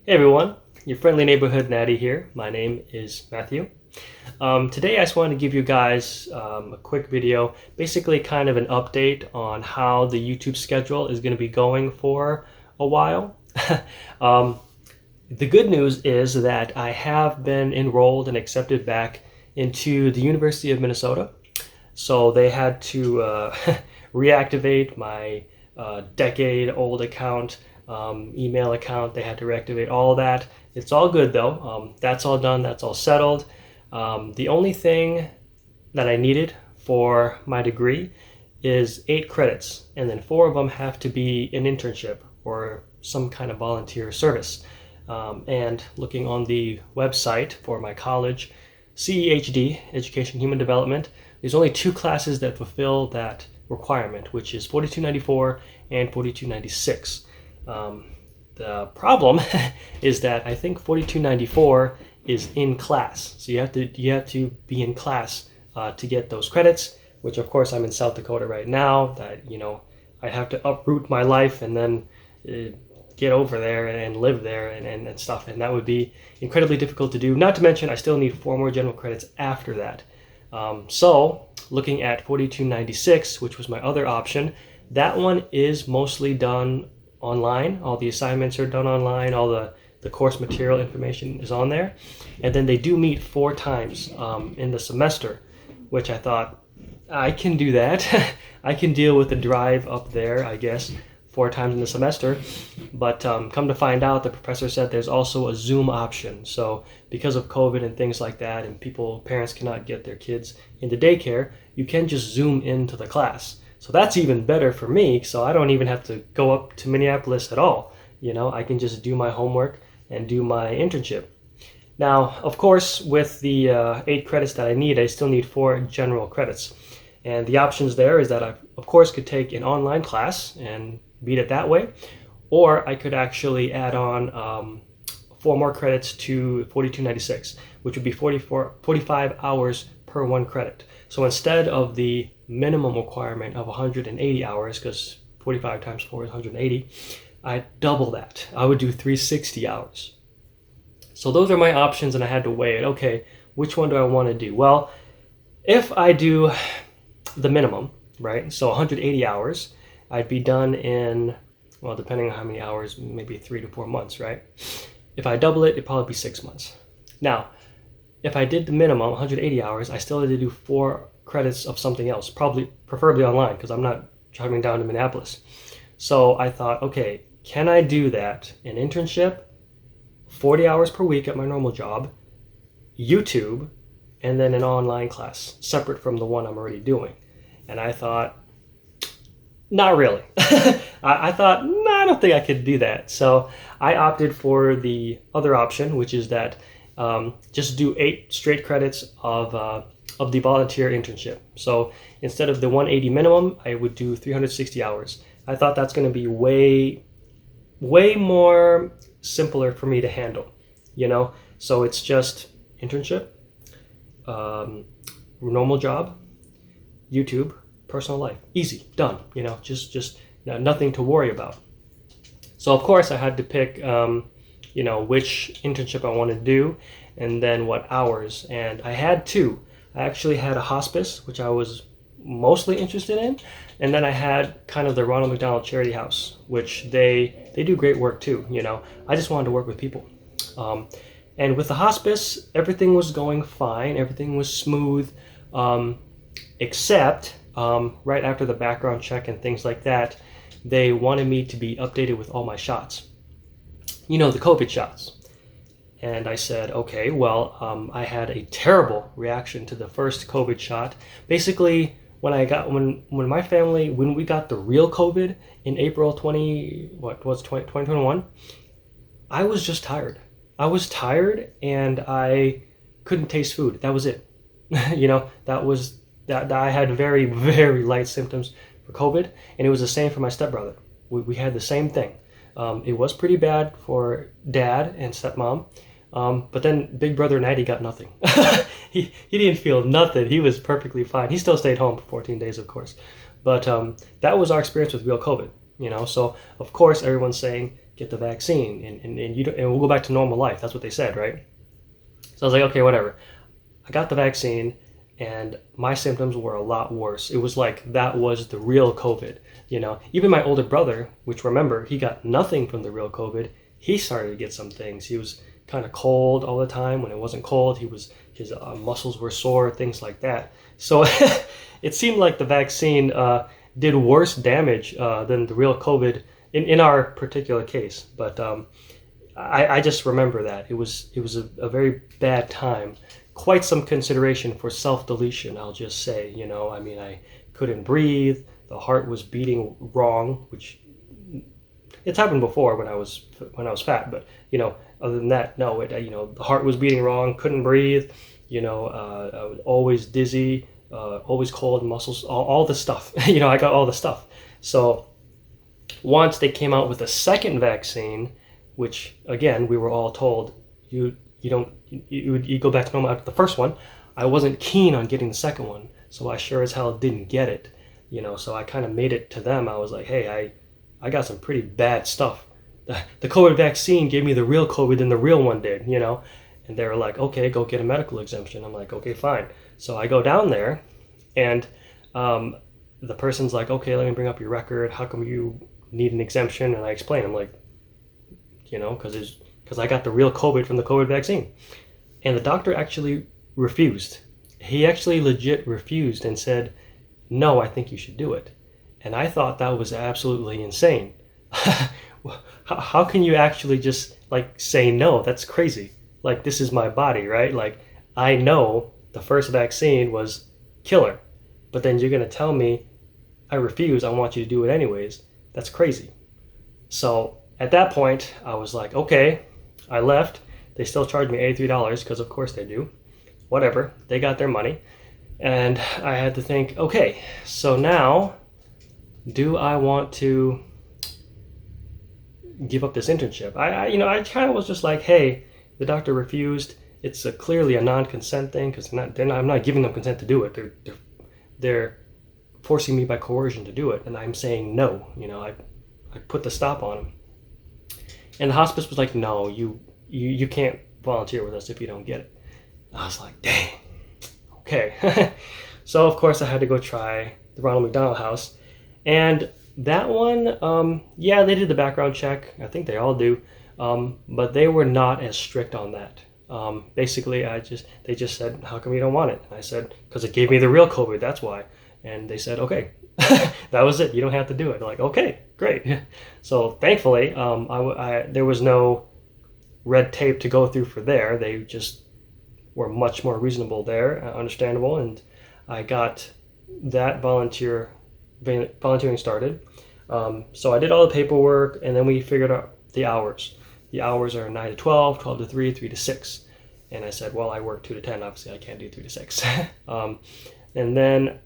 Hey everyone, your friendly neighborhood natty here. My name is Matthew. Today I just wanted to give you guys a quick video, basically kind of an update on how the YouTube schedule is going to be going for a while. um, the good news is that I have been enrolled and accepted back into the University of Minnesota. So they had to reactivate my decade-old account, email account. They had to reactivate all that. It's all good though. That's all done. That's all settled. The only thing that I needed for my degree is 8 credits, and then 4 of them have to be an internship or some kind of volunteer service. And looking on the website for my college, CEHD, Education Human Development, there's only 2 classes that fulfill that requirement, which is 4294 and 4296. The problem is that I think 4294 is in class, so you have to be in class to get those credits. Which of course I'm in South Dakota right now. That I have to uproot my life and then get over there and live there and stuff, and that would be incredibly difficult to do. Not to mention I still need 4 more general credits after that. So looking at 4296, which was my other option, that one is mostly done online. All the assignments are done online. All the course material information is on there. And then they do meet 4 times in the semester, which I thought, I can do that. I can deal with the drive up there, I guess, 4 times in the semester. But come to find out, the professor said there's also a Zoom option. So because of COVID and things like that, and parents cannot get their kids into daycare, you can just Zoom into the class. So that's even better for me, so I don't even have to go up to Minneapolis at all. I can just do my homework and do my internship. Now, of course, with the 8 credits that I need, I still need 4 general credits. And the options there is that I, of course, could take an online class and beat it that way, or I could actually add on 4 more credits to 4296, which would be 45 hours per 1 credit. So instead of the minimum requirement of 180 hours, because 45 times 4 is 180, I double that. I would do 360 hours. So those are my options, and I had to weigh it. Okay, which one do I want to do? Well, if I do the minimum, right, so 180 hours, I'd be done in, well, depending on how many hours, maybe 3 to 4 months, right? If I double it, it'd probably be 6 months. Now, if I did the minimum, 180 hours, I still had to do 4 credits of something else, preferably online, because I'm not driving down to Minneapolis. So I thought, okay, can I do that? An internship, 40 hours per week at my normal job, YouTube, and then an online class, separate from the one I'm already doing. And I thought, not really. I thought, no, I don't think I could do that. So I opted for the other option, which is that just do 8 straight credits of the volunteer internship. So instead of the 180 minimum, I would do 360 hours. I thought that's going to be way more simpler for me to handle, So it's just internship, normal job, YouTube, personal life, easy, done. Just nothing to worry about. So of course I had to pick which internship I wanted to do, and then what hours. And I had 2. I actually had a hospice, which I was mostly interested in, and then I had kind of the Ronald McDonald Charity House, which they do great work too. I just wanted to work with people. And with the hospice, everything was going fine, everything was smooth, except right after the background check and things like that, they wanted me to be updated with all my shots. The COVID shots. And I said, okay, well, I had a terrible reaction to the first COVID shot. Basically, when we got the real COVID in April 2021, I was just tired. I was tired and I couldn't taste food. That was it. that I had very, very light symptoms for COVID, and it was the same for my stepbrother. We had the same thing. It was pretty bad for dad and stepmom, but then big brother Natty got nothing. he didn't feel nothing. He was perfectly fine. He still stayed home for 14 days, of course. But that was our experience with real COVID. So of course everyone's saying get the vaccine, and you don't, and we'll go back to normal life. That's what they said, right? So I was like, okay, whatever. I got the vaccine, and my symptoms were a lot worse. It was like that was the real COVID. Even my older brother, which, remember, he got nothing from the real COVID. He started to get some things. He was kind of cold all the time. When it wasn't cold, his muscles were sore, things like that. So it seemed like the vaccine did worse damage than the real COVID in our particular case. But I just remember that it was a very bad time. Quite some consideration for self-deletion, I'll just say. I mean, I couldn't breathe. The heart was beating wrong, which it's happened before when I was fat. But other than that, no. The heart was beating wrong. Couldn't breathe. I was always dizzy, always cold, muscles, all the stuff. I got all the stuff. So once they came out with a second vaccine, which again we were all told you go back to normal after the first one. I wasn't keen on getting the second one, so I sure as hell didn't get it. So I kind of made it to them. I was like, hey, I got some pretty bad stuff. The COVID vaccine gave me the real COVID than the real one did, And they were like, okay, go get a medical exemption. I'm like, okay, fine. So I go down there, and the person's like, okay, let me bring up your record. How come you need an exemption? And I explain. I'm like, because I got the real COVID from the COVID vaccine. And the doctor actually refused. He actually legit refused and said, no, I think you should do it. And I thought that was absolutely insane. How can you actually just say no? That's crazy. This is my body, right? I know the first vaccine was killer, but then you're going to tell me I refuse, I want you to do it anyways. That's crazy. So at that point, I was like, okay, I left. They still charged me $83 because of course they do. Whatever, they got their money. And I had to think, okay, so now do I want to give up this internship? I kind of was just like, hey, the doctor refused. It's clearly a non-consent thing because I'm not giving them consent to do it. They're forcing me by coercion to do it, and I'm saying no. I put the stop on them. And the hospice was like, no, you can't volunteer with us if you don't get it. I was like, dang, okay. So of course I had to go try the Ronald McDonald House. And that one, yeah, they did the background check. I think they all do. But they were not as strict on that. Basically, they just said, how come you don't want it? And I said, because it gave me the real COVID, that's why. And they said, okay, that was it. You don't have to do it. I'm like, okay, great. So thankfully, there was no red tape to go through for there. They just were much more reasonable there, understandable. And I got that volunteering started. So I did all the paperwork, and then we figured out the hours. The hours are 9 to 12, 12 to 3, 3 to 6. And I said, well, I work 2 to 10. Obviously, I can't do 3 to 6. And then,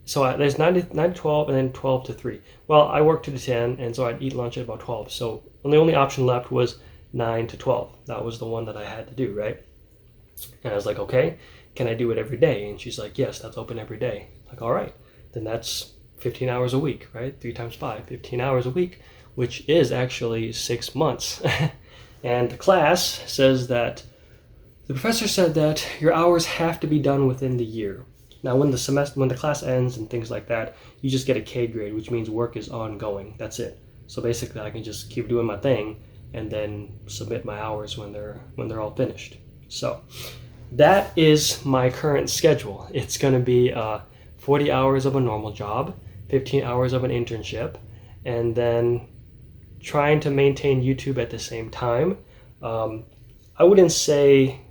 so there's 9 to 12 and then 12 to 3. Well, I worked 2 to 10, and so I'd eat lunch at about 12. So the only option left was 9 to 12. That was the one that I had to do, right? And I was like, okay, can I do it every day? And she's like, yes, that's open every day. Like, all right, then that's 15 hours a week, right? 3 times 5, 15 hours a week, which is actually 6 months. And the class says that, the professor said that your hours have to be done within the year. Now, when the class ends and things like that, you just get a K grade, which means work is ongoing. That's it. So basically, I can just keep doing my thing and then submit my hours when they're all finished. So that is my current schedule. It's going to be 40 hours of a normal job, 15 hours of an internship, and then trying to maintain YouTube at the same time. I wouldn't say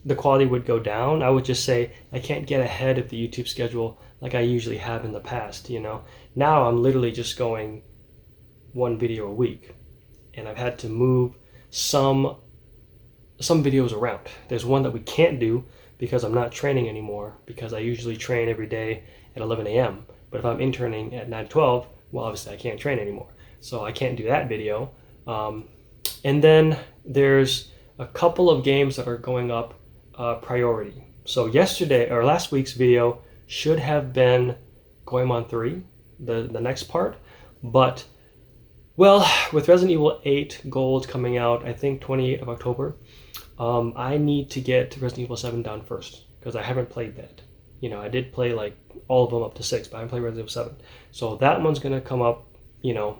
the quality would go down. I would just say I can't get ahead of the YouTube schedule like I usually have in the past, Now I'm literally just going 1 video a week, and I've had to move some videos around. There's one that we can't do because I'm not training anymore, because I usually train every day at 11 a.m. But if I'm interning at 9 to 12, well, obviously I can't train anymore. So I can't do that video. And then there's a couple of games that are going up priority. So last week's video should have been Goemon 3, the next part. But, well, with Resident Evil 8 Gold coming out, I think 28th of October, I need to get Resident Evil 7 done first, because I haven't played that. You know, I did play like all of them up to 6, but I haven't played Resident Evil 7. So that one's going to come up, you know,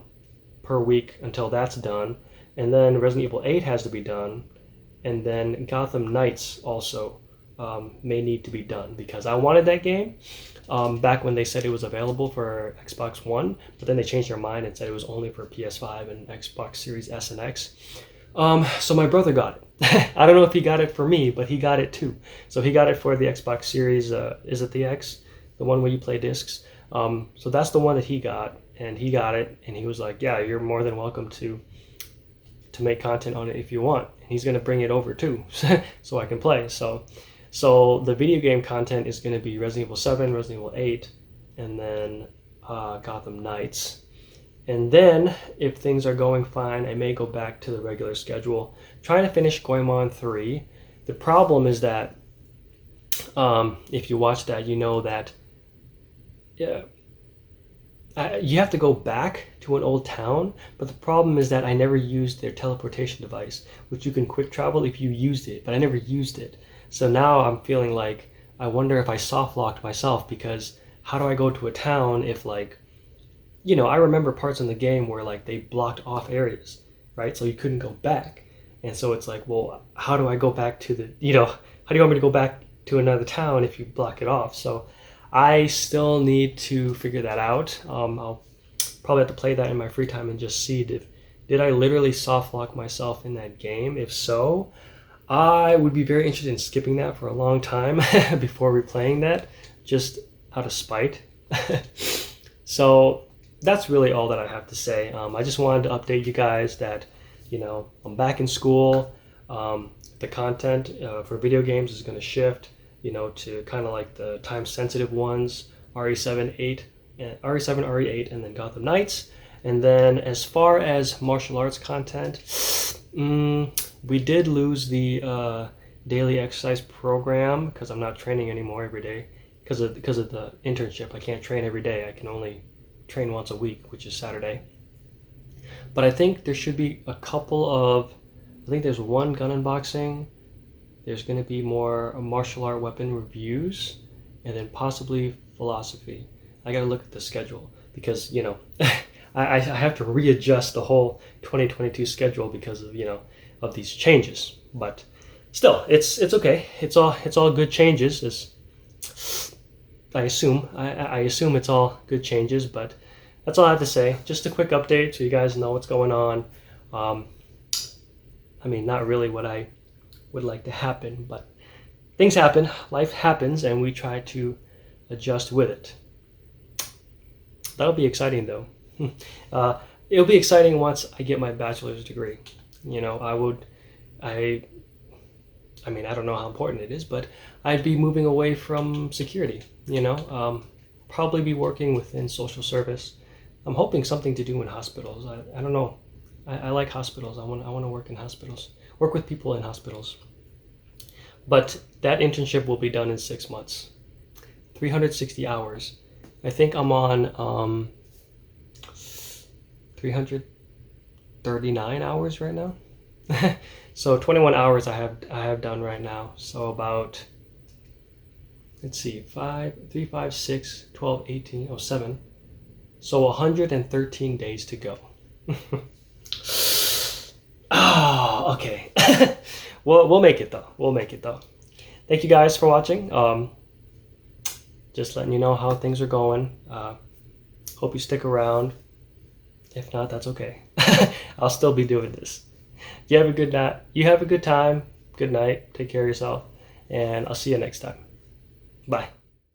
per week until that's done. And then Resident Evil 8 has to be done. And then Gotham Knights also may need to be done, because I wanted that game back when they said it was available for Xbox One, but then they changed their mind and said it was only for PS5 and Xbox Series S and X. So my brother got it. I don't know if he got it for me, but he got it too. So he got it for the Xbox Series, is it the X? The one where you play discs? So that's the one that he got, and he got it, and he was like, yeah, you're more than welcome to make content on it if you want. And he's going to bring it over too, so I can play. So the video game content is going to be Resident Evil 7, Resident Evil 8, and then Gotham Knights. And then, if things are going fine, I may go back to the regular schedule, trying to finish Goemon 3. The problem is that, if you watch that, you know that you have to go back to an old town, but the problem is that I never used their teleportation device, which you can quick travel if you used it, but I never used it. So now I'm feeling like, I wonder if I soft locked myself, because how do I go to a town if, like, you know, I remember parts in the game where like they blocked off areas, right? So you couldn't go back. And so it's like, well, how do I go back to the, you know, how do you want me to go back to another town if you block it off? So I still need to figure that out. I'll probably have to play that in my free time and just see did I literally soft lock myself in that game? If so, I would be very interested in skipping that for a long time before replaying that, just out of spite. So that's really all that I have to say. I just wanted to update you guys that, you know, I'm back in school. The content for video games is going to shift, you know, to kind of like the time-sensitive ones, RE7, 8, and RE7, RE8, and then Gotham Knights. And then as far as martial arts content, we did lose the daily exercise program because I'm not training anymore every day because of the internship. I can't train every day. I can only train once a week, which is Saturday. But I think there should be a couple of, I think there's one gun unboxing, there's going to be more martial art weapon reviews, and then possibly philosophy. I got to look at the schedule because, you know, I have to readjust the whole 2022 schedule because of, you know, of these changes. But still, it's okay. It's all good changes. I assume it's all good changes, but that's all I have to say. Just a quick update so you guys know what's going on. I mean, not really what I would like to happen, but things happen, life happens, and we try to adjust with it. That'll be exciting though. It'll be exciting once I get my bachelor's degree. You know, I mean, I don't know how important it is, but I'd be moving away from security, you know, probably be working within social service. I'm hoping something to do in hospitals. I don't know. I like hospitals. I want to work in hospitals, work with people in hospitals. But that internship will be done in 6 months, 360 hours. I think I'm on 339 hours right now. So 21 hours I have done right now. So about, let's see, 3, 5, 6, 12, 18, 7. So 113 days to go. Oh, okay. We'll make it though. We'll make it though. Thank you guys for watching. Just letting you know how things are going. Hope you stick around. If not, that's okay. I'll still be doing this. You have a good night. You have a good time. Good night. Take care of yourself. And I'll see you next time. Bye.